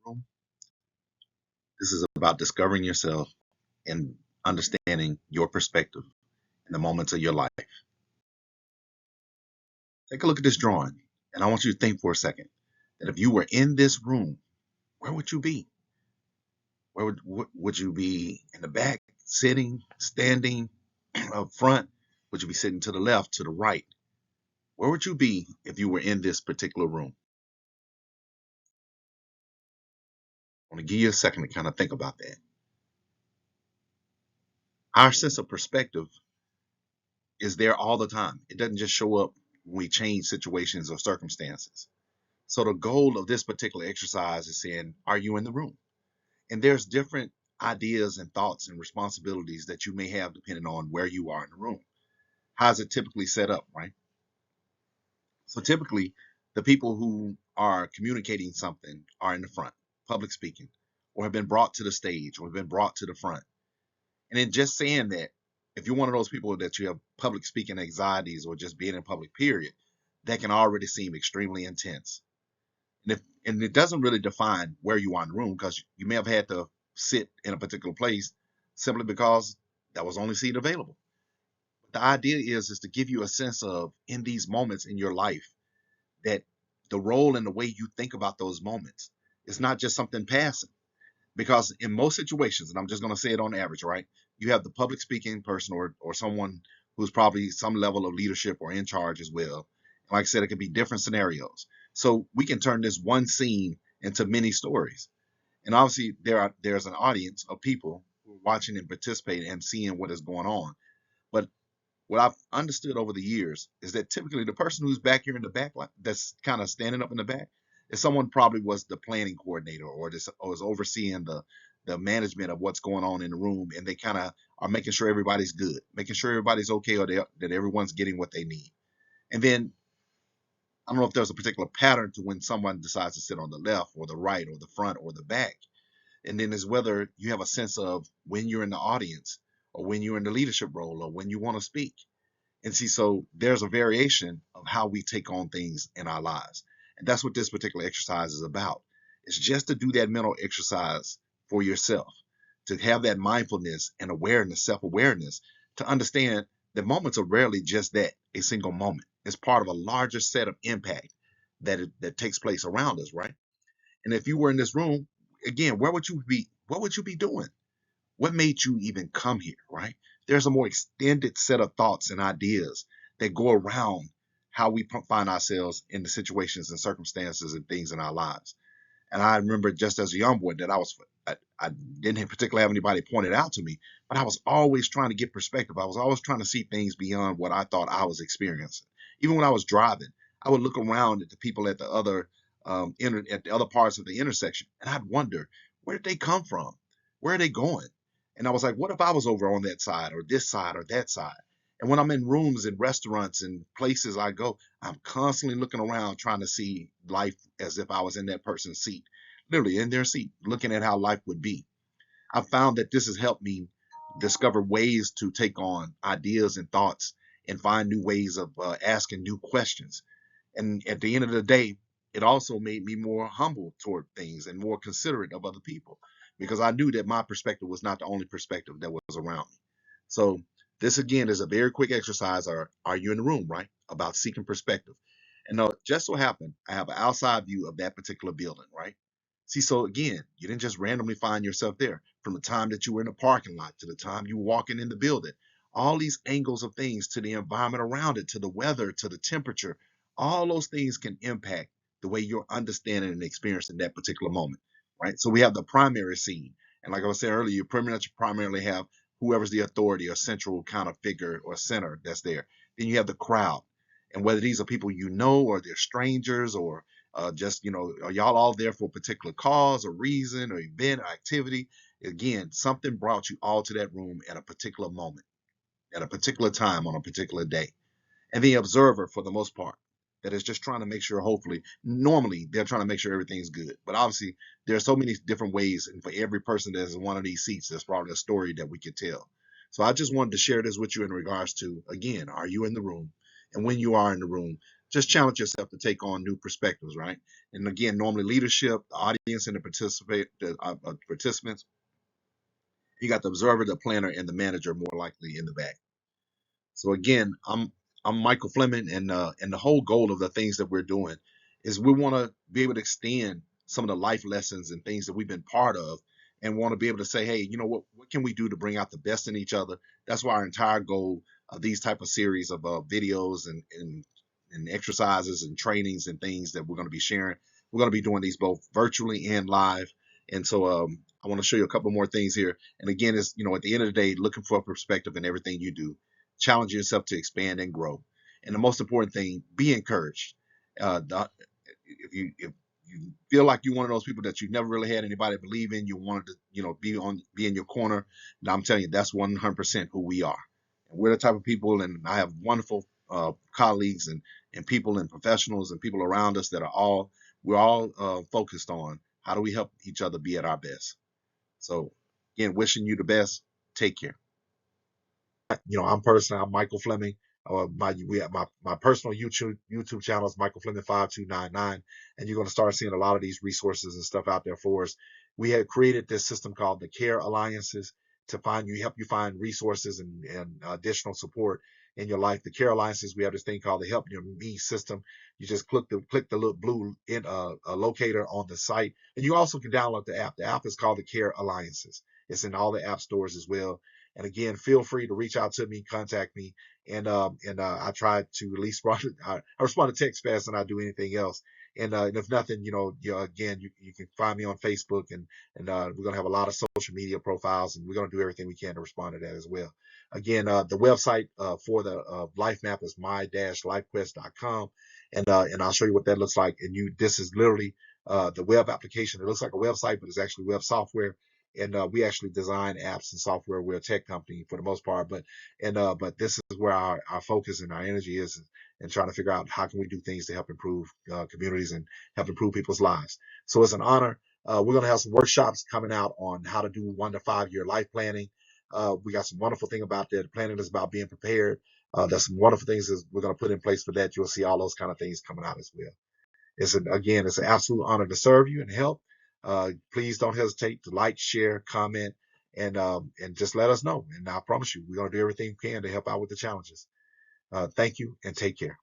room? This is about discovering yourself and understanding your perspective in the moments of your life. Take a look at this drawing, and I want you to think for a second that if you were in this room, where would you be? Would you be in the back, sitting, standing, up front? Would you be sitting to the left, to the right? Where would you be if you were in this particular room? I want to give you a second to kind of think about that. Our sense of perspective is there all the time. It doesn't just show up when we change situations or circumstances. So the goal of this particular exercise is saying, are you in the room? And there's different ideas and thoughts and responsibilities that you may have depending on where you are in the room. How's it typically set up, right? So typically, the people who are communicating something are in the front, public speaking, or have been brought to the stage or have been brought to the front. And in just saying that, if you're one of those people that you have public speaking anxieties or just being in public, period, that can already seem extremely intense. And it doesn't really define where you are in the room because you may have had to sit in a particular place simply because that was the only seat available. The idea is to give you a sense of in these moments in your life that the role and the way you think about those moments is not just something passing. Because in most situations, and I'm just going to say it on average, right? You have the public speaking person or someone who's probably some level of leadership or in charge as well. Like I said, it could be different scenarios. So we can turn this one scene into many stories. And obviously there's an audience of people who are watching and participating and seeing what is going on. But what I've understood over the years is that typically the person who's back here in the back, that's kind of standing up in the back, is someone probably was the planning coordinator or is overseeing the management of what's going on in the room, and they kind of are making sure everybody's good, making sure everybody's okay, or that everyone's getting what they need. And then I don't know if there's a particular pattern to when someone decides to sit on the left or the right or the front or the back. And then is whether you have a sense of when you're in the audience or when you're in the leadership role or when you want to speak. And see, so there's a variation of how we take on things in our lives. And that's what this particular exercise is about. It's just to do that mental exercise for yourself, to have that mindfulness and awareness, self-awareness, to understand that moments are rarely just that, a single moment. It's part of a larger set of impact that takes place around us, right? And if you were in this room, again, where would you be? What would you be doing? What made you even come here, right? There's a more extended set of thoughts and ideas that go around how we find ourselves in the situations and circumstances and things in our lives. And I remember just as a young boy that I didn't particularly have anybody point it out to me, but I was always trying to get perspective. I was always trying to see things beyond what I thought I was experiencing. Even when I was driving, I would look around at the people at the other at the other parts of the intersection, and I'd wonder, where did they come from? Where are they going? And I was like, what if I was over on that side or this side or that side? And when I'm in rooms and restaurants and places I go, I'm constantly looking around trying to see life as if I was in that person's seat, literally in their seat, looking at how life would be. I found that this has helped me discover ways to take on ideas and thoughts and find new ways of asking new questions. And at the end of the day, it also made me more humble toward things and more considerate of other people because I knew that my perspective was not the only perspective that was around me. So this again is a very quick exercise. Are you in the room, right? About seeking perspective. And just so happened, I have an outside view of that particular building, right? See, so again, you didn't just randomly find yourself there. From the time that you were in the parking lot to the time you were walking in the building, all these angles of things to the environment around it, to the weather, to the temperature, all those things can impact the way you're understanding and experiencing that particular moment, right? So we have the primary scene. And like I was saying earlier, you pretty much primarily have whoever's the authority or central kind of figure or center that's there. Then you have the crowd. And whether these are people you know or they're strangers or just, are y'all all there for a particular cause or reason or event or activity? Again, something brought you all to that room at a particular moment, at a particular time on a particular day. And the observer, for the most part, that is just trying to make sure, hopefully, normally they're trying to make sure everything's good. But obviously, there are so many different ways. And for every person that's in one of these seats, there's probably a story that we could tell. So I just wanted to share this with you in regards to, again, are you in the room? And when you are in the room, just challenge yourself to take on new perspectives, right? And again, normally leadership, the audience, and the participants, you got the observer, the planner, and the manager more likely in the back. So again, I'm Michael Fleming, and the whole goal of the things that we're doing is we want to be able to extend some of the life lessons and things that we've been part of, and want to be able to say, hey, you know what can we do to bring out the best in each other? That's why our entire goal of these type of series of videos and exercises and trainings and things that we're going to be sharing. We're going to be doing these both virtually and live. And so I want to show you a couple more things here. And again, it's, at the end of the day, looking for a perspective in everything you do. Challenge yourself to expand and grow. And the most important thing, be encouraged. If you feel like you're one of those people that you never really had anybody believe in, you wanted to, be in your corner. Now I'm telling you, that's 100% who we are. And we're the type of people, and I have wonderful colleagues and people and professionals and people around us that we're all focused on how do we help each other be at our best. So again, wishing you the best. Take care. I'm Michael Fleming. We have my personal YouTube channel is Michael Fleming 5299, and you're going to start seeing a lot of these resources and stuff out there for us. We have created this system called the Care Alliances to help you find resources and additional support in your life. The Care Alliances, we have this thing called the Help Your Me system. You just click the little blue locator on the site, and you also can download the app. The app is called the Care Alliances. It's in all the app stores as well. And again, feel free to reach out to me, contact me, and I try to at least I respond to text fast than I do anything else. And if nothing, again, you can find me on Facebook, and we're gonna have a lot of social media profiles, and we're gonna do everything we can to respond to that as well. Again, the website for the life map is my-lifequest.com, and I'll show you what that looks like. And this is literally the web application. It looks like a website, but it's actually web software. And we actually design apps and software. We're a tech company for the most part, but this is where our focus and our energy is, and trying to figure out how can we do things to help improve communities and help improve people's lives. So it's an honor. We're going to have some workshops coming out on how to do 1 to 5 year life planning. We got some wonderful thing about that. Planning is about being prepared. There's some wonderful things that we're going to put in place for that. You'll see all those kind of things coming out as well. It's an absolute honor to serve you and help. Please don't hesitate to like, share, comment, and just let us know. And I promise you, we're going to do everything we can to help out with the challenges. Thank you and take care.